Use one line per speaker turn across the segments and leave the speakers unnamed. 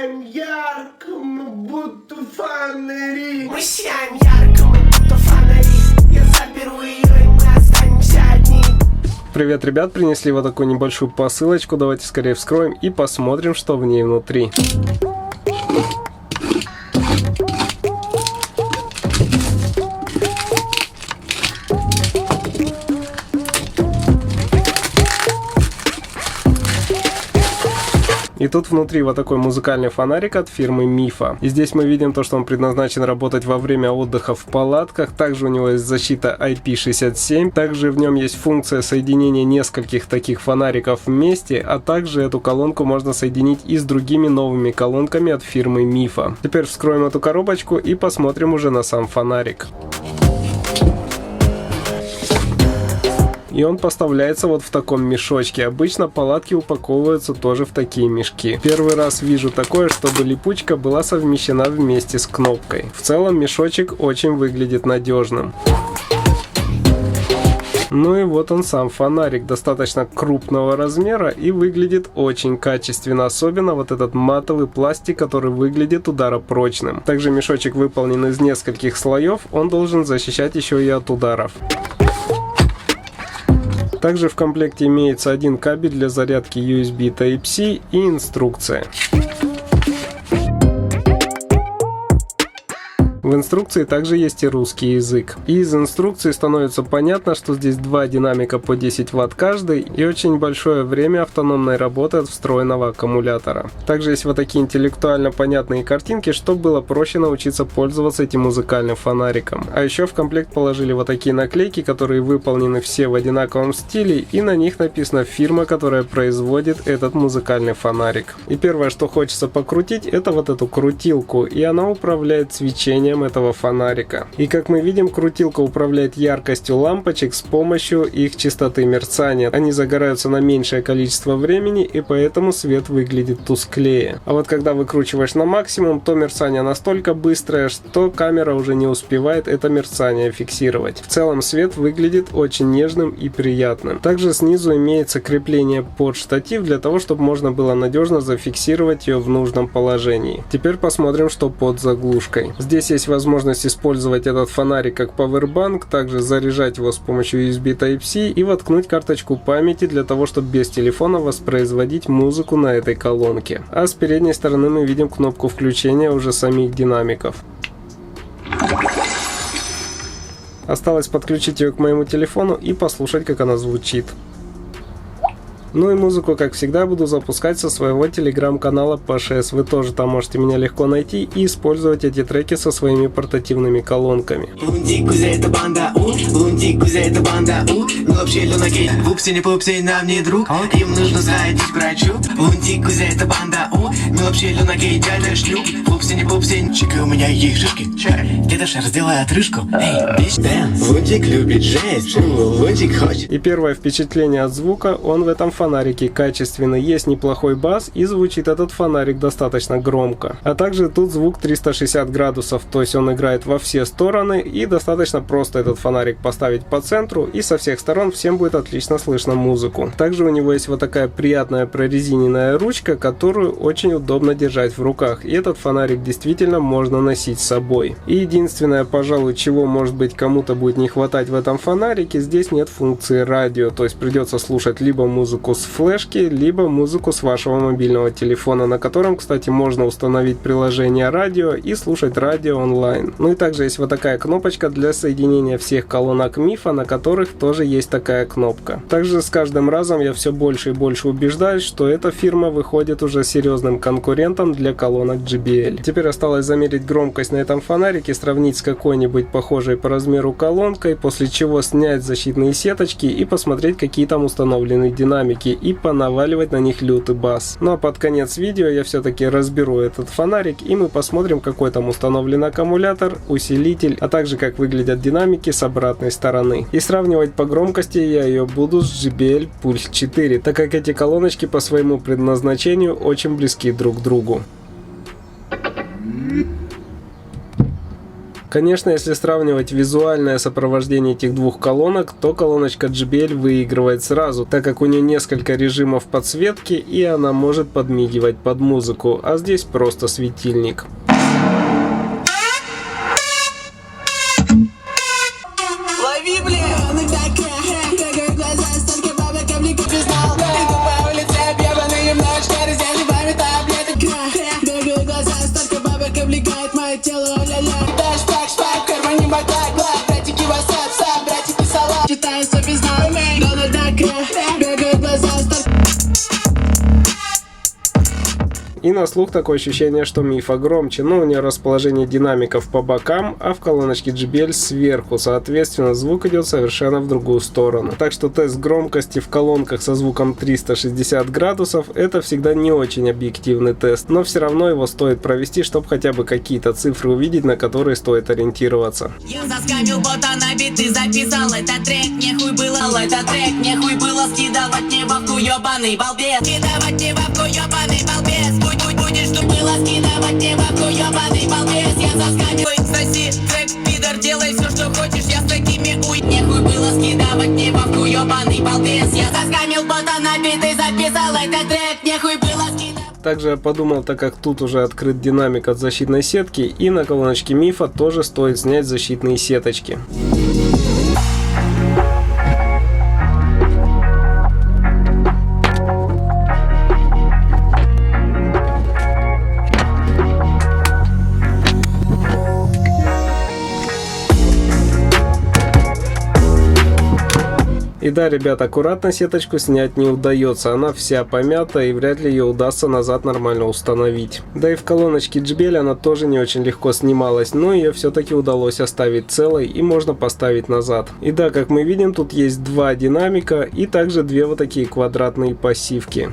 сияем ярким, будто фонари.
Мы сияем ярким, будто фонари. Я заберу ее, и мы останемся одни.
Привет, ребят, принесли вот такую небольшую посылочку. Давайте скорее вскроем и посмотрим, что в ней внутри. И тут внутри вот такой музыкальный фонарик от фирмы Мифа. И здесь мы видим то, что он предназначен работать во время отдыха в палатках. Также у него есть защита IP67. Также в нем есть функция соединения нескольких таких фонариков вместе. А также эту колонку можно соединить и с другими новыми колонками от фирмы Мифа. Теперь вскроем эту коробочку и посмотрим уже на сам фонарик. И он поставляется вот в таком мешочке. Обычно палатки упаковываются тоже в такие мешки. Первый раз вижу такое, чтобы липучка была совмещена вместе с кнопкой. В целом мешочек очень выглядит надежным. Ну и вот он сам фонарик, достаточно крупного размера и выглядит очень качественно, особенно вот этот матовый пластик, который выглядит ударопрочным. Также мешочек выполнен из нескольких слоев, он должен защищать еще и от ударов. Также в комплекте имеется один кабель для зарядки USB Type-C и инструкция. В инструкции также есть и русский язык. И из инструкции становится понятно, что здесь два динамика по 10 Вт каждый и очень большое время автономной работы от встроенного аккумулятора. Также есть вот такие интеллектуально понятные картинки, чтобы было проще научиться пользоваться этим музыкальным фонариком. А еще в комплект положили вот такие наклейки, которые выполнены все в одинаковом стиле, и на них написана фирма, которая производит этот музыкальный фонарик. И первое, что хочется покрутить, это вот эту крутилку, и она управляет свечением этого фонарика. И как мы видим, крутилка управляет яркостью лампочек с помощью их частоты мерцания. Они загораются на меньшее количество времени, и поэтому свет выглядит тусклее. А вот когда выкручиваешь на максимум, то мерцание настолько быстрое, что камера уже не успевает это мерцание фиксировать. В целом свет выглядит очень нежным и приятным. Также снизу имеется крепление под штатив для того, чтобы можно было надежно зафиксировать ее в нужном положении. Теперь посмотрим, что под заглушкой. Здесь есть возможность использовать этот фонарик как пауэрбанк, также заряжать его с помощью USB Type-C и воткнуть карточку памяти для того, чтобы без телефона воспроизводить музыку на этой колонке. А с передней стороны мы видим кнопку включения уже самих динамиков. Осталось подключить ее к моему телефону и послушать, как она звучит. Ну и музыку, как всегда, буду запускать со своего телеграм-канала PashS. Вы тоже там можете меня легко найти и использовать эти треки со своими портативными колонками.
Лунтик, Кузя, это банда, Лунтик, Кузя, это банда, мы вообще люнаки, пупси, не пупси, нам не друг, им нужно сходить к врачу. Лунтик, Кузя, это банда, мы вообще люнаки, дядя шлюп, пупси, не пупси, чика, у меня есть шишки, дедуша, сделай отрыжку, эй, бич, дэнс. Лунтик любит жесть, Лунтик хочет.
И первое впечатление от звука, он в этом фонарике качественный, есть неплохой бас и звучит этот фонарик достаточно громко. А также тут звук 360 градусов, то есть он играет во все стороны и достаточно просто этот фонарик поставить по центру и со всех сторон всем будет отлично слышно музыку. Также у него есть вот такая приятная прорезиненная ручка, которую очень удобно держать в руках, и этот фонарик действительно можно носить с собой. И единственное, пожалуй, чего может быть кому-то будет не хватать в этом фонарике, здесь нет функции радио, то есть придется слушать либо музыку с флешки, либо музыку с вашего мобильного телефона, на котором, кстати, можно установить приложение радио и слушать радио онлайн. Ну и также есть вот такая кнопочка для соединения всех колонок Мифа, на которых тоже есть такая кнопка. Также с каждым разом я все больше и больше убеждаюсь, что эта фирма выходит уже серьезным конкурентом для колонок JBL. Теперь осталось замерить громкость на этом фонарике, сравнить с какой-нибудь похожей по размеру колонкой, после чего снять защитные сеточки и посмотреть, какие там установлены динамики, и понаваливать на них лютый бас. Ну а под конец видео я все-таки разберу этот фонарик, и мы посмотрим, какой там установлен аккумулятор, усилитель, а также как выглядят динамики с обратной стороны. И сравнивать по громкости я ее буду с JBL Pulse 4, так как эти колоночки по своему предназначению очень близки друг к другу. Конечно, если сравнивать визуальное сопровождение этих двух колонок, то колоночка JBL выигрывает сразу, так как у нее несколько режимов подсветки и она может подмигивать под музыку, а здесь просто светильник.
Лови, блин!
И на слух такое ощущение, что Мифа громче, но у нее расположение динамиков по бокам, а в колоночке JBL сверху, соответственно звук идет совершенно в другую сторону. Так что тест громкости в колонках со звуком 360 градусов это всегда не очень объективный тест, но все равно его стоит провести, чтобы хотя бы какие-то цифры увидеть, на которые стоит ориентироваться.
Я заскамил бота на биты, записал этот трек, нехуй было скидывать мне бабку, ёбаный балбес. Скидывать мне бабку, ёбаный балбес. Будешь, что было скидывать мне бабку, ёбаный балбес. Я заскамил, соси трек, пидор, делай все, что хочешь, я с такими нехуй было скидывать мне бабку, ёбаный балбес. Я заскамил бота на биты, записал этот трек, нехуй было скидывать.
Также я подумал, так как тут уже открыт динамик от защитной сетки, и на колоночке Мифа тоже стоит снять защитные сеточки. И да, ребят, аккуратно сеточку снять не удается, она вся помята и вряд ли ее удастся назад нормально установить. Да и в колоночке JBL она тоже не очень легко снималась, но ее все-таки удалось оставить целой и можно поставить назад. И да, как мы видим, тут есть два динамика и также две вот такие квадратные пассивки.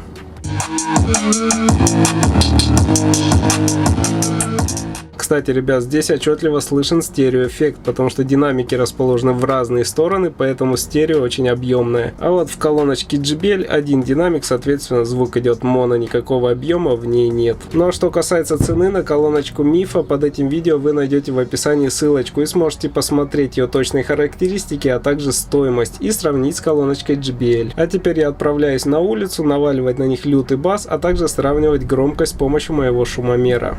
Кстати, ребят, здесь отчетливо слышен стереоэффект, потому что динамики расположены в разные стороны, поэтому стерео очень объемное. А вот в колоночке JBL один динамик, соответственно, звук идет моно, никакого объема в ней нет. Ну а что касается цены на колоночку Мифа, под этим видео вы найдете в описании ссылочку и сможете посмотреть ее точные характеристики, а также стоимость и сравнить с колоночкой JBL. А теперь я отправляюсь на улицу, наваливать на них лютый бас, а также сравнивать громкость с помощью моего шумомера.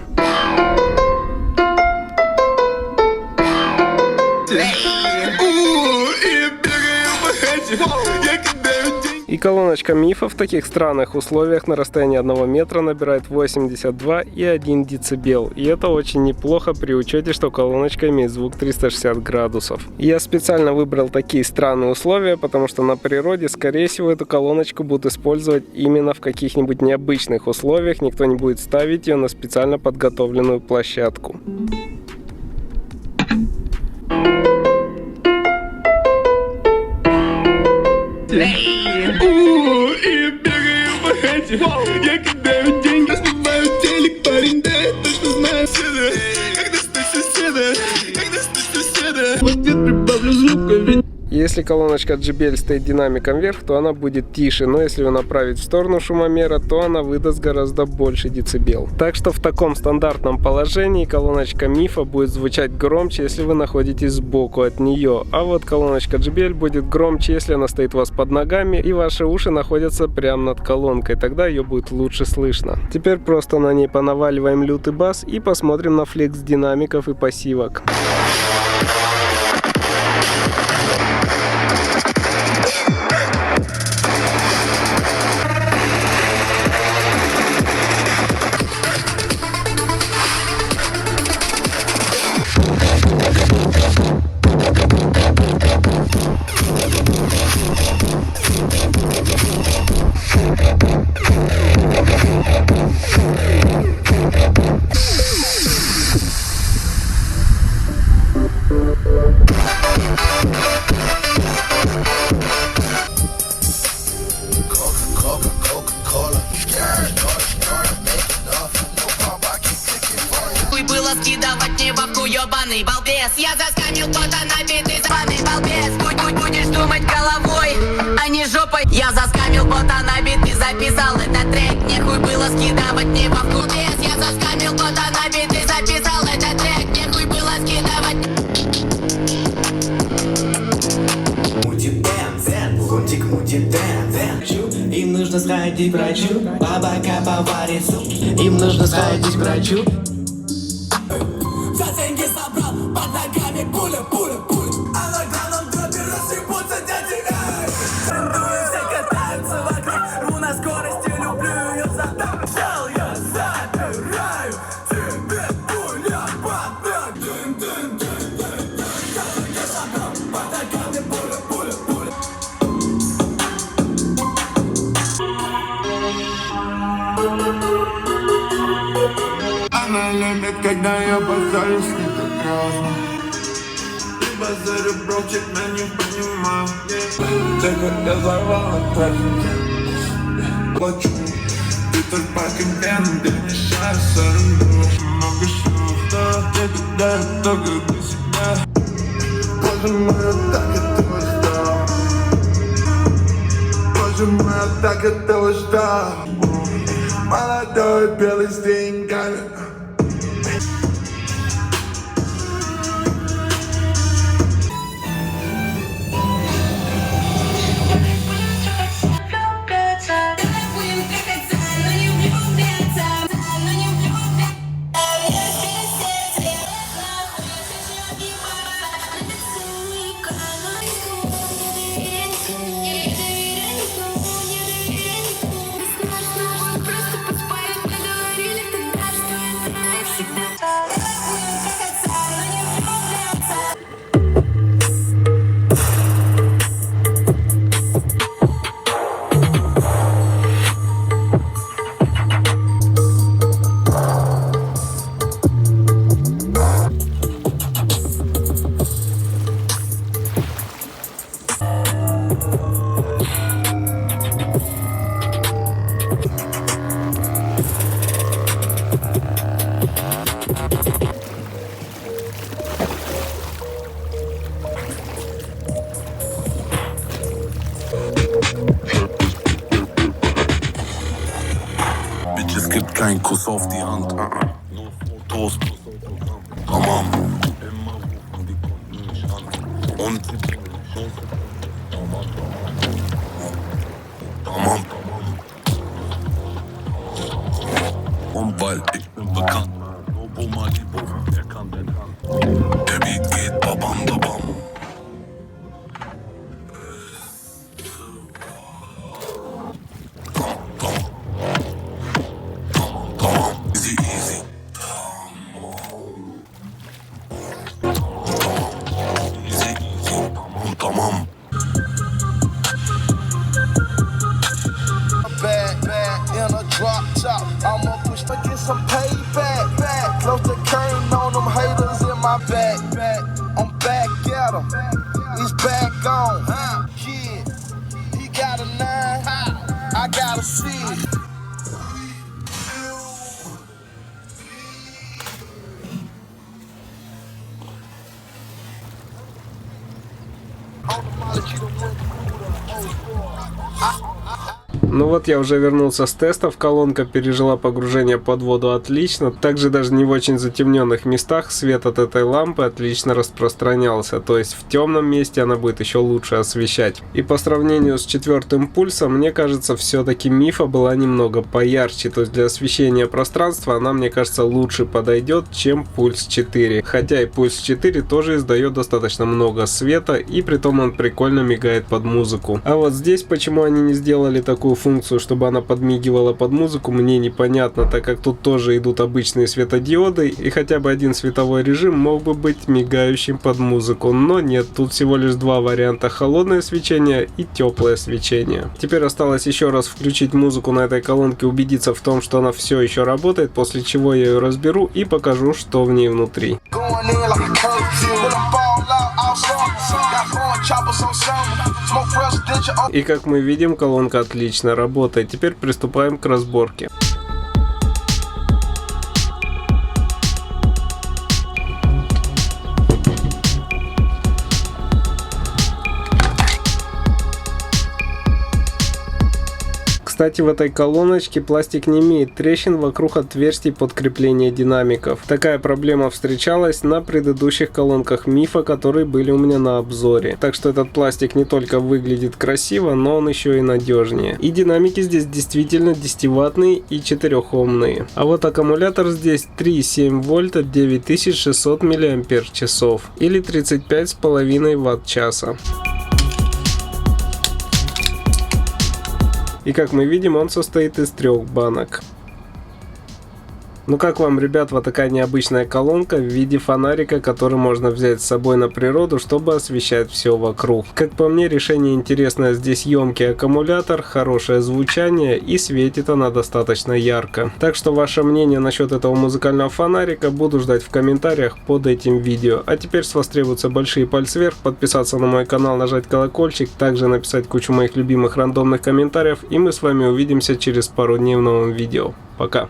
И колоночка Мифа в таких странных условиях на расстоянии 1 метра набирает 82,1 дБ. И это очень неплохо при учете, что колоночка имеет звук 360 градусов. Я специально выбрал такие странные условия, потому что на природе, скорее всего, эту колоночку будут использовать именно в каких-нибудь необычных условиях. Никто не будет ставить ее на специально подготовленную площадку.
И бегаю по хате. Я кидаю деньги, снимаю телек, парень, да я точно знаю седа. Когда стать соседа, в ответ прибавлю звука, ведь...
Если колоночка JBL стоит динамиком вверх, то она будет тише, но если ее направить в сторону шумомера, то она выдаст гораздо больше децибел. Так что в таком стандартном положении колоночка Мифа будет звучать громче, если вы находитесь сбоку от нее, а вот колоночка JBL будет громче, если она стоит у вас под ногами и ваши уши находятся прямо над колонкой, тогда ее будет лучше слышно. Теперь просто на ней понаваливаем лютый бас и посмотрим на флекс динамиков и пассивок.
Было скидывать мне бабку, ёбаный балбес. Я заскамил бота на биты, ебаный балбес. Будешь думать головой, а не жопой. Я заскамил бота на биты, записал этот трек. Нехуй было скидывать мне бабку, без. Я заскамил бота на биты, записал этот трек. Нехуй было скидывать.
нужно сходить к врачу. Бабака поварит суп. Им нужно сходить к врачу.
За деньги забрал, под ногами пуля, пуля, пуля. А на главном дропе рассыпутся дяди, эй. Трендую, все катаются вокруг. Рву на скорости, люблю ее задам. Взял я, забираю тебе пуля, потом. За деньги забрал, под ногами пуля, пуля, пуля.
Она любит, когда я базарю с ней так грязно. Ты базарю, брочек, но не понимаю. Ты как я взорвала трафик. Плачу. Ты только по венам, ты мешаешь сорвешь. Много слов, да. Ты кидаешь только для себя. Боже мой, я так этого ждал. Боже мой, я так этого ждал. Молодой, белый с деньгами.
Es gibt keinen Kuss auf die Hand. Nur Fotos. Tamam. Und tamam. Und weil ich bin bekannt. Lobo Malibu, wer kann denn kann? Der Beat geht babam babam.
I'ma push to get some payback. Close the curtain on them haters in my back. I'm back at him. He's back on. Yeah, he got a 9. I got a 6.
Ну вот я уже вернулся с тестов, колонка пережила погружение под воду отлично, также даже не в очень затемненных местах свет от этой лампы отлично распространялся, то есть в темном месте она будет еще лучше освещать. И по сравнению с 4-м пульсом, мне кажется, все-таки Мифа была немного поярче, то есть для освещения пространства она, мне кажется, лучше подойдет, чем Пульс 4. Хотя и Пульс 4 тоже издает достаточно много света, и притом он прикольно мигает под музыку. А вот здесь почему они не сделали такую функцию, чтобы она подмигивала под музыку, мне непонятно, так как тут тоже идут обычные светодиоды, и хотя бы один световой режим мог бы быть мигающим под музыку, но нет, тут всего лишь два варианта: холодное свечение и теплое свечение. Теперь осталось еще раз включить музыку на этой колонке, убедиться в том, что она все еще работает, после чего я ее разберу и покажу, что в ней внутри. И как мы видим, колонка отлично работает. Теперь приступаем к разборке. Кстати, в этой колоночке пластик не имеет трещин вокруг отверстий под крепление динамиков. Такая проблема встречалась на предыдущих колонках Мифа, которые были у меня на обзоре. Так что этот пластик не только выглядит красиво, но он еще и надежнее. И динамики здесь действительно 10-ваттные и 4-омные. А вот аккумулятор здесь 3,7 вольта 9600 мАч или 35,5 Вт-часа. И как мы видим, он состоит из 3 банок. Ну как вам, ребят, вот такая необычная колонка в виде фонарика, который можно взять с собой на природу, чтобы освещать все вокруг. Как по мне, решение интересное. Здесь емкий аккумулятор, хорошее звучание и светит она достаточно ярко. Так что ваше мнение насчет этого музыкального фонарика буду ждать в комментариях под этим видео. А теперь с вас требуются большие пальцы вверх, подписаться на мой канал, нажать колокольчик, также написать кучу моих любимых рандомных комментариев, и мы с вами увидимся через пару дней в новом видео. Пока!